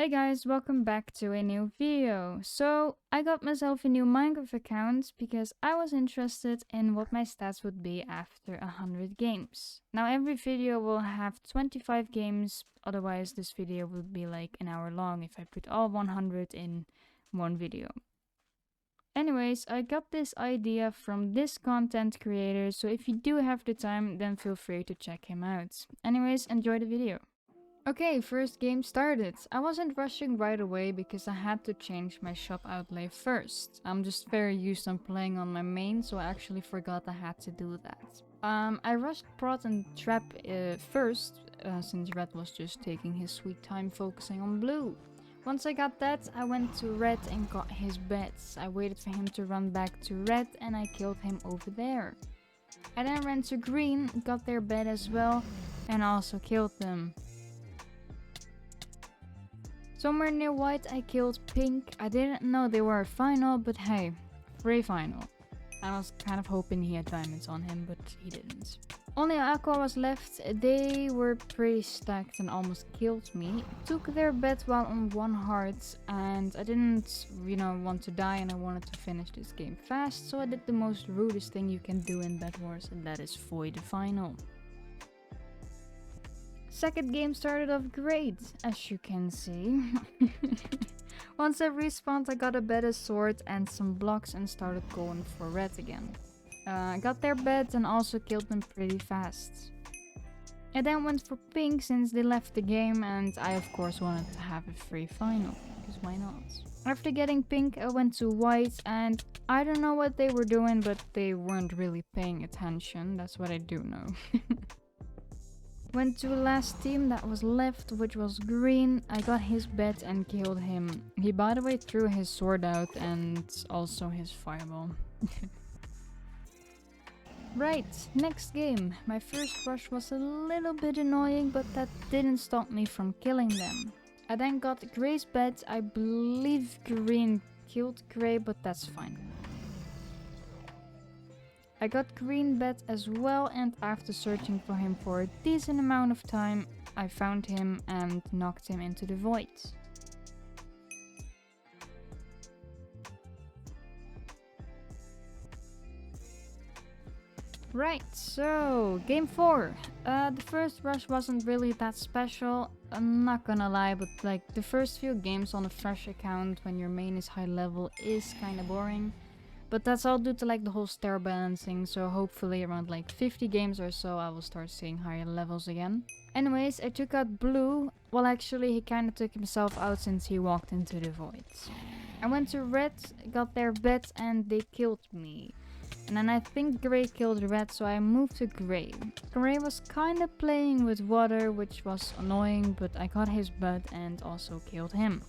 Hey guys, welcome back to a new video. So, I got myself a new Minecraft account because I was interested in what my stats would be after 100 games. Now every video will have 25 games, otherwise this video would be like an hour long if I put all 100 in one video. Anyways, I got this idea from this content creator, so if you do have the time, then feel free to check him out. Anyways, enjoy the video. Okay, first game started. I wasn't rushing right away because I had to change my shop outlay first. I'm just very used on playing on my main, so I actually forgot I had to do that. I rushed Prot and Trap first, since Red was just taking his sweet time focusing on blue. Once I got that, I went to Red and got his beds. I waited for him to run back to Red and I killed him over there. I then ran to Green, got their bed as well, and also killed them. Somewhere near white I killed pink. I didn't know they were a final, but hey, free final. I was kind of hoping he had diamonds on him, but he didn't. Only aqua was left. They were pretty stacked and almost killed me. Took their bet while on 1 heart and I didn't, want to die and I wanted to finish this game fast, so I did the most rudest thing you can do in Bedwars, and that is void the final. Second game started off great, as you can see. Once I respawned, I got a better sword and some blocks and started going for red again. I got their bed and also killed them pretty fast. I then went for pink since they left the game, and I of course wanted to have a free final, because why not? After getting pink, I went to white, and I don't know what they were doing, but they weren't really paying attention, that's what I do know. Went to the last team that was left, which was green. I got his bed and killed him. He, by the way, threw his sword out and also his fireball. Right, next game. My first rush was a little bit annoying, but that didn't stop me from killing them. I then got Gray's bed. I believe green killed Gray, but that's fine. I got green bed as well, and after searching for him for a decent amount of time, I found him and knocked him into the void. Right, so game 4. The first rush wasn't really that special, I'm not gonna lie, but like the first few games on a fresh account when your main is high level is kinda boring. But that's all due to like the whole star balancing, so hopefully around like 50 games or so I will start seeing higher levels again. Anyways, I took out blue. Well, actually he kinda took himself out since he walked into the void. I went to red, got their bed and they killed me. And then I think Gray killed red, so I moved to Gray. Gray was kinda playing with water, which was annoying, but I got his bed and also killed him.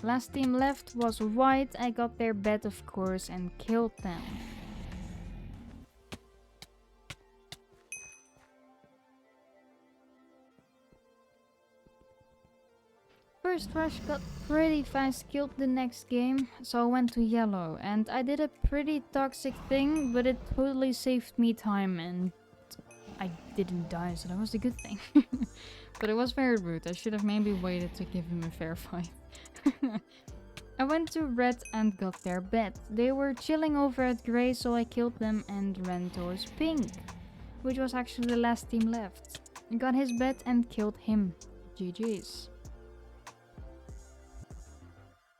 Last team left was white. I got their bed of course and killed them. First rush got pretty fast, killed the next game, so I went to yellow and I did a pretty toxic thing, but it totally saved me time and I didn't die, so that was a good thing. But it was very rude. I should have maybe waited to give him a fair fight. I went to red and got their bed. They were chilling over at gray, so I killed them and ran towards pink, which was actually the last team left. I got his bed and killed him. GG's.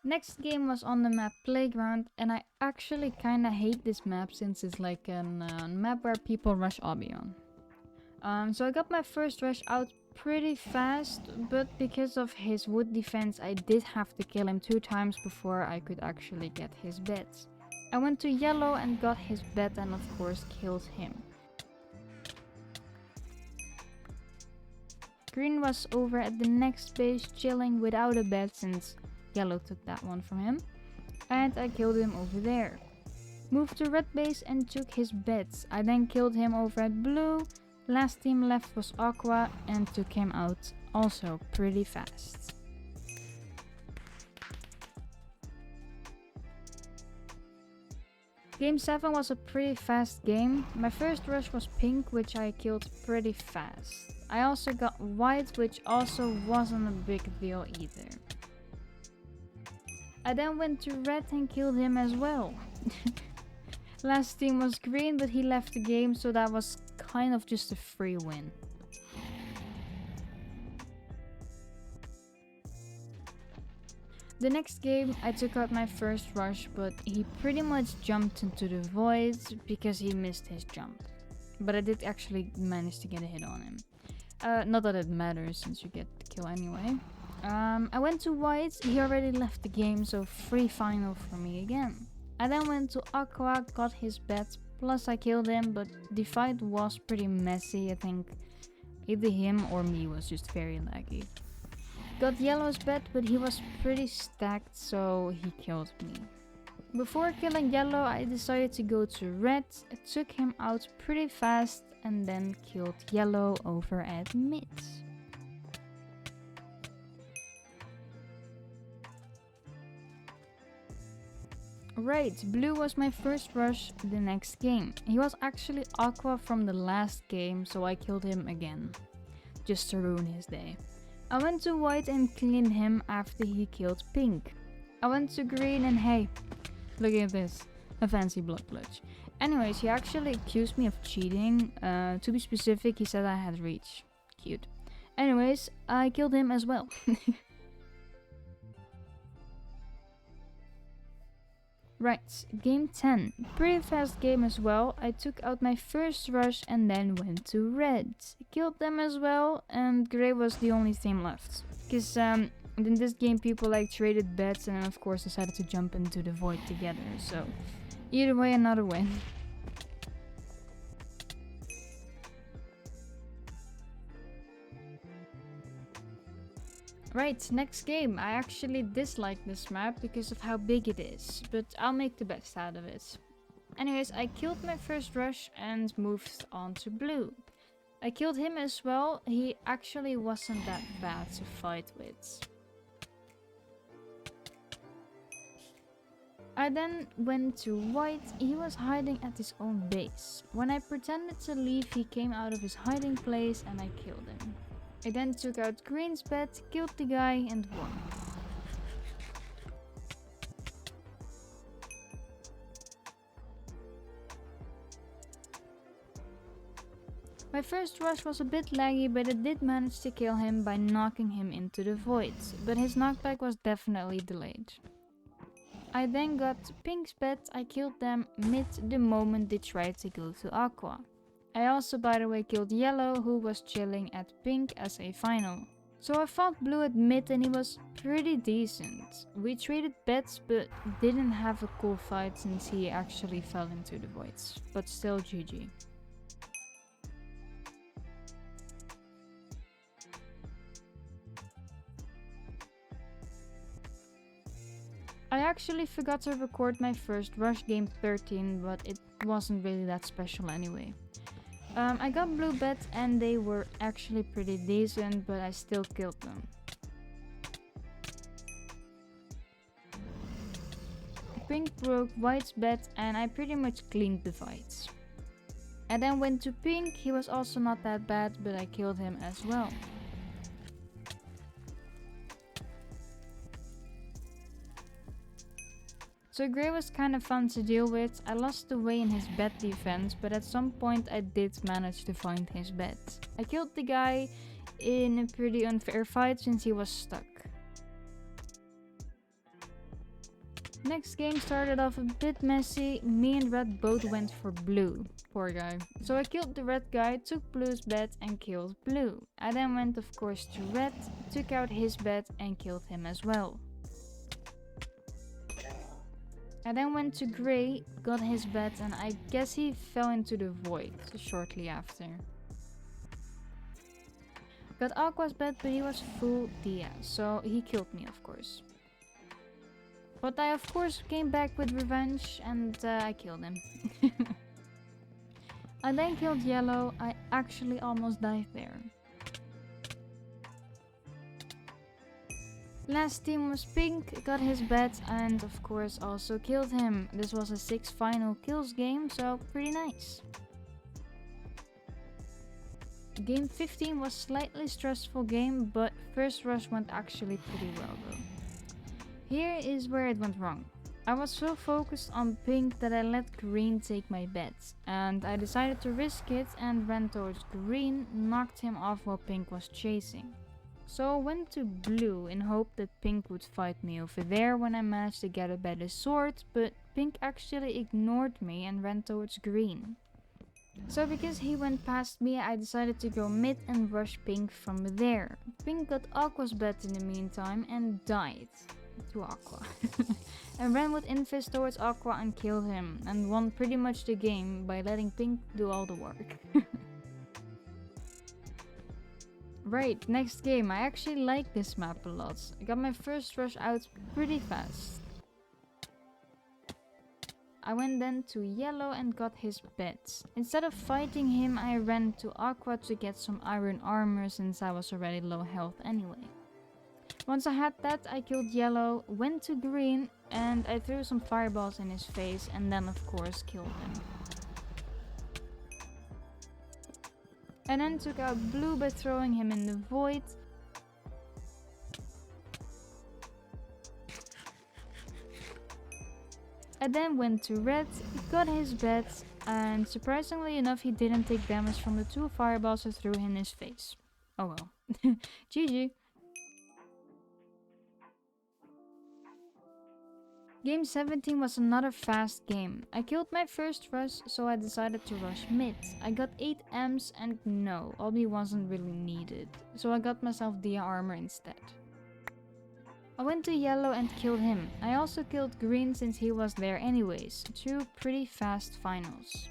Next game was on the map Playground, and I actually kinda hate this map since it's like a map where people rush obby on. So I got my first rush out pretty fast, but because of his wood defense I did have to kill him 2 times before I could actually get his bed. I went to yellow and got his bed and of course killed him. Green was over at the next base chilling without a bed since yellow took that one from him, and I killed him over there. Moved to red base and took his beds. I then killed him over at blue. Last team left was aqua and took him out also pretty fast. Game 7 was a pretty fast game. My first rush was pink, which I killed pretty fast. I also got white, which also wasn't a big deal either. I then went to red and killed him as well. Last team was green, but he left the game, so that was kind of just a free win. The next game, I took out my first rush, but he pretty much jumped into the void because he missed his jump. But I did actually manage to get a hit on him. Not that it matters since you get the kill anyway. I went to white, he already left the game, so free final for me again. I then went to aqua, got his bet, plus I killed him, but the fight was pretty messy. I think either him or me was just very laggy. Got yellow's bet, but he was pretty stacked, so he killed me. Before killing yellow, I decided to go to red, I took him out pretty fast, and then killed yellow over at mid. Right, blue was my first rush the next game. He was actually aqua from the last game, so I killed him again, just to ruin his day. I went to white and cleaned him after he killed pink. I went to green and hey, look at this, a fancy blood clutch. Anyways, he actually accused me of cheating. To be specific, he said I had reach. Cute. Anyways, I killed him as well. Right, game 10. Pretty fast game as well. I took out my first rush and then went to red. Killed them as well, and grey was the only team left. Because in this game people like traded bets and of course decided to jump into the void together. So either way, another win. Right, next game. I actually dislike this map because of how big it is, but I'll make the best out of it. Anyways, I killed my first rush and moved on to blue. I killed him as well. He actually wasn't that bad to fight with. I then went to white. He was hiding at his own base. When I pretended to leave, he came out of his hiding place and I killed him. I then took out green's bet, killed the guy and won. My first rush was a bit laggy, but I did manage to kill him by knocking him into the void, but his knockback was definitely delayed. I then got pink's bet, I killed them mid the moment they tried to go to aqua. I also, by the way, killed yellow, who was chilling at pink as a final. So I fought blue at mid and he was pretty decent. We traded bets but didn't have a cool fight since he actually fell into the voids. But still GG. I actually forgot to record my first rush game 13, but it wasn't really that special anyway. I got blue bets and they were actually pretty decent, but I still killed them. Pink broke white's bet and I pretty much cleaned the fights. I then went to pink, he was also not that bad, but I killed him as well. So grey was kind of fun to deal with. I lost away in his bet defense, but at some point I did manage to find his bet. I killed the guy in a pretty unfair fight since he was stuck. Next game started off a bit messy. Me and red both went for blue. Poor guy. So I killed the red guy, took blue's bet and killed blue. I then went of course to red, took out his bet and killed him as well. I then went to grey, got his bet and I guess he fell into the void shortly after. Got aqua's bet but he was full Dia, so he killed me of course. But I of course came back with revenge and I killed him. I then killed yellow, I actually almost died there. Last team was pink, got his bet, and of course also killed him. This was a 6 final kills game, so pretty nice. Game 15 was slightly stressful game, but first rush went actually pretty well though. Here is where it went wrong. I was so focused on pink that I let green take my bet, and I decided to risk it and ran towards green, knocked him off while pink was chasing. So I went to blue in hope that pink would fight me over there when I managed to get a better sword, but pink actually ignored me and ran towards green. So because he went past me, I decided to go mid and rush pink from there. Pink got Aqua's bet in the meantime and died to Aqua. And ran with Invis towards Aqua and killed him, and won pretty much the game by letting pink do all the work. Right, next game. I actually like this map a lot. I got my first rush out pretty fast. I went then to yellow and got his bet. Instead of fighting him, I ran to Aqua to get some iron armor since I was already low health anyway. Once I had that, I killed yellow, went to green, and I threw some fireballs in his face and then of course killed him. I then took out blue by throwing him in the void. I then went to red, got his bet, and surprisingly enough he didn't take damage from the 2 fireballs I threw in his face. Oh well. GG. Game 17 was another fast game. I killed my first rush, so I decided to rush mid. I got 8 Ms and no, Obby wasn't really needed, so I got myself Dia armor instead. I went to yellow and killed him. I also killed green since he was there anyways. 2 pretty fast finals.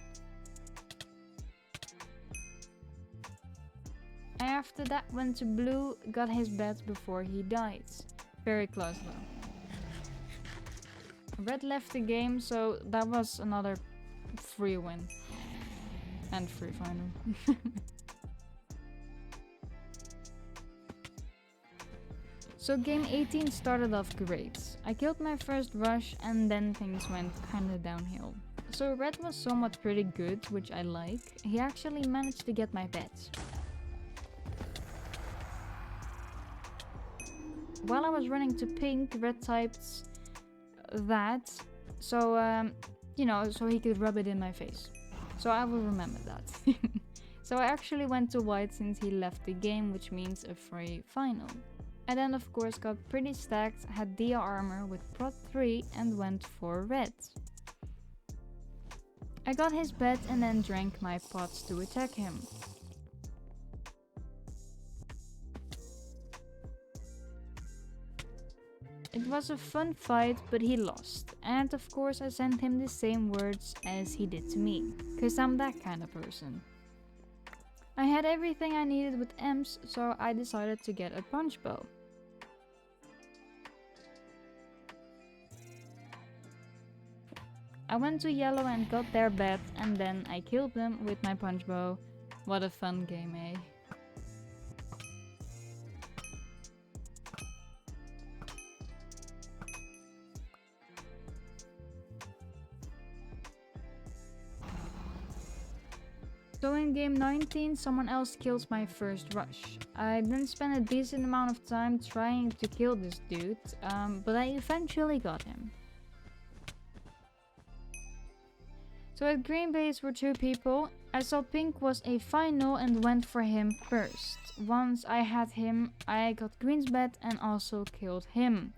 I after that went to blue, got his bet before he died. Very close though. Red left the game, so that was another free win. And free final. So game 18 started off great. I killed my first rush and then things went kinda downhill. So red was somewhat pretty good, which I like. He actually managed to get my bet. While I was running to pink, red typed that, so you know, so he could rub it in my face. So I will remember that. So I actually went to white since he left the game, which means a free final. I then of course got pretty stacked, had Dia armor with prot 3 and went for red. I got his bet and then drank my pots to attack him. It was a fun fight, but he lost. And of course I sent him the same words as he did to me, cause I'm that kind of person. I had everything I needed with Ms, so I decided to get a punch bow. I went to yellow and got their bet, and then I killed them with my punch bow. What a fun game, eh? So in game 19, someone else kills my first rush. I then spent a decent amount of time trying to kill this dude, but I eventually got him. So at green base were 2 people. I saw pink was a final and went for him first. Once I had him, I got green's bet and also killed him.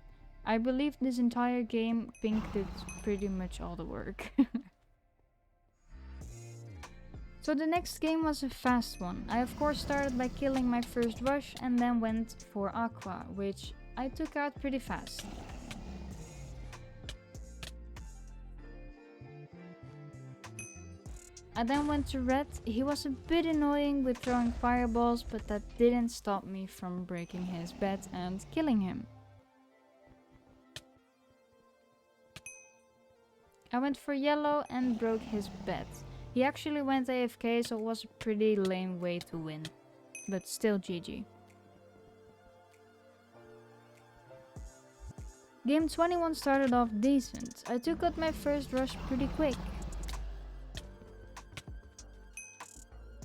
I believe this entire game, pink did pretty much all the work. So the next game was a fast one. I of course started by killing my first rush and then went for Aqua, which I took out pretty fast. I then went to red. He was a bit annoying with throwing fireballs, but that didn't stop me from breaking his bet and killing him. I went for yellow and broke his bet. He actually went AFK, so it was a pretty lame way to win. But still GG. Game 21 started off decent. I took out my first rush pretty quick.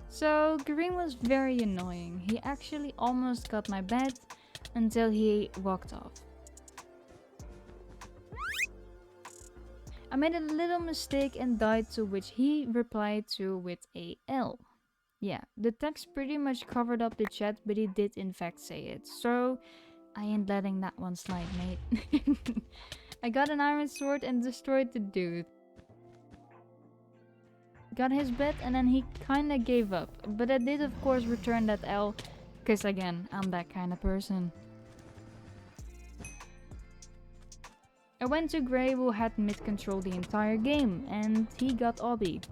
So Green was very annoying. He actually almost got my bet until he walked off. I made a little mistake and died, to which he replied to with a L. Yeah, the text pretty much covered up the chat, but he did in fact say it. So I ain't letting that one slide, mate. I got an iron sword and destroyed the dude. Got his bet and then he kinda gave up. But I did of course return that L, because again, I'm that kind of person. I went to Gray, who had mid-control the entire game, and he got obby.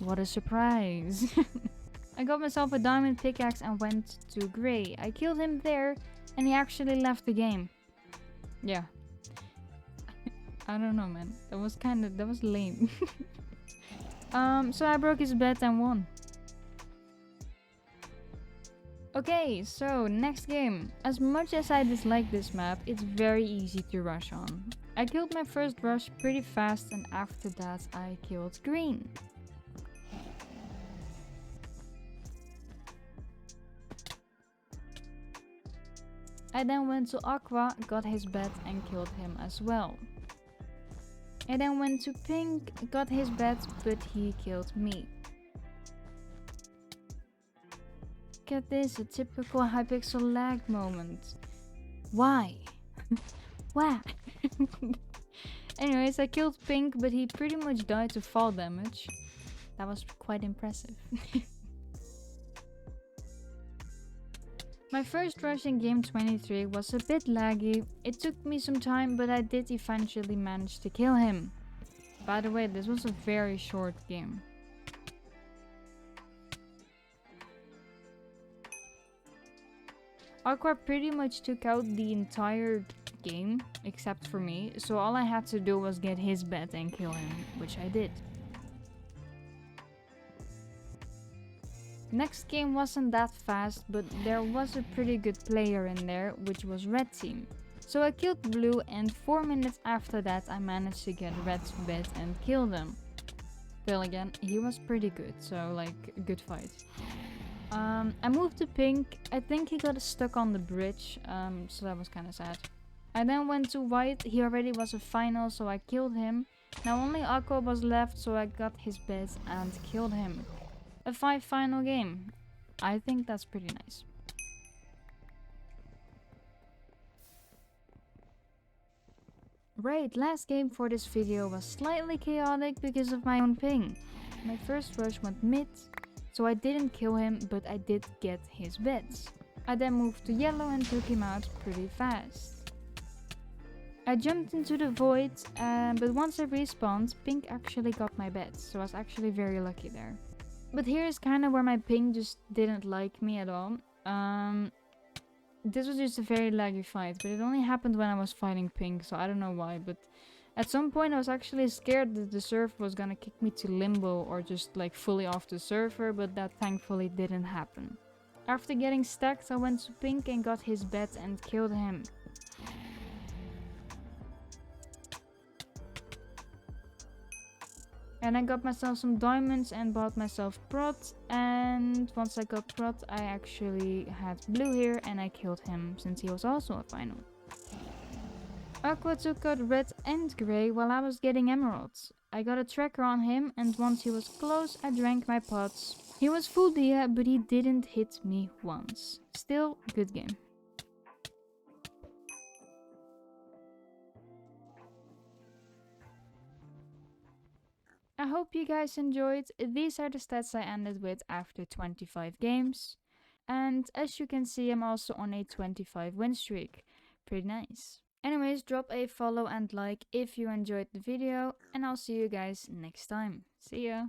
What a surprise. I got myself a diamond pickaxe and went to Gray. I killed him there, and he actually left the game. Yeah. I don't know, man. That was lame. So I broke his bet and won. Okay, so next game. As much as I dislike this map, it's very easy to rush on. I killed my first rush pretty fast, and after that I killed Green. I then went to Aqua, got his bet and killed him as well. I then went to Pink, got his bet, but he killed me. Look at this, a typical hypixel lag moment. Why? Why? Anyways, I killed Pink, but he pretty much died to fall damage. That was quite impressive. My first rush in game 23 was a bit laggy. It took me some time, but I did eventually manage to kill him. By the way, this was a very short game. Aqua pretty much took out the entire game, except for me, so all I had to do was get his bet and kill him, which I did. Next game wasn't that fast, but there was a pretty good player in there, which was Red Team. So I killed Blue, and 4 minutes after that I managed to get Red's bet and kill them. Well, again, he was pretty good, so like, a good fight. I moved to Pink. I think he got stuck on the bridge, so that was kind of sad. I then went to White. He already was a final, so I killed him. Now only Aqua was left, so I got his bet and killed him. A 5 final game. I think that's pretty nice. Right, last game for this video was slightly chaotic because of my own ping. My first rush went mid, so I didn't kill him, but I did get his bets. I then moved to yellow and took him out pretty fast. I jumped into the void, but once I respawned, Pink actually got my bets, so I was actually very lucky there. But here is kind of where my ping just didn't like me at all. This was just a very laggy fight, but it only happened when I was fighting Pink, so I don't know why, but at some point I was actually scared that the server was gonna kick me to limbo or just like fully off the server, but that thankfully didn't happen. After getting stacked, I went to Pink and got his bet and killed him. And I got myself some diamonds and bought myself prot, and once I got prot I actually had Blue here and I killed him since he was also a final. Aqua took out Red and Grey while I was getting emeralds. I got a tracker on him, and once he was close I drank my pots. He was full dia, but he didn't hit me once. Still, good game. I hope you guys enjoyed. These are the stats I ended with after 25 games. And as you can see, I'm also on a 25 win streak. Pretty nice. Anyways, drop a follow and like if you enjoyed the video, and I'll see you guys next time. See ya!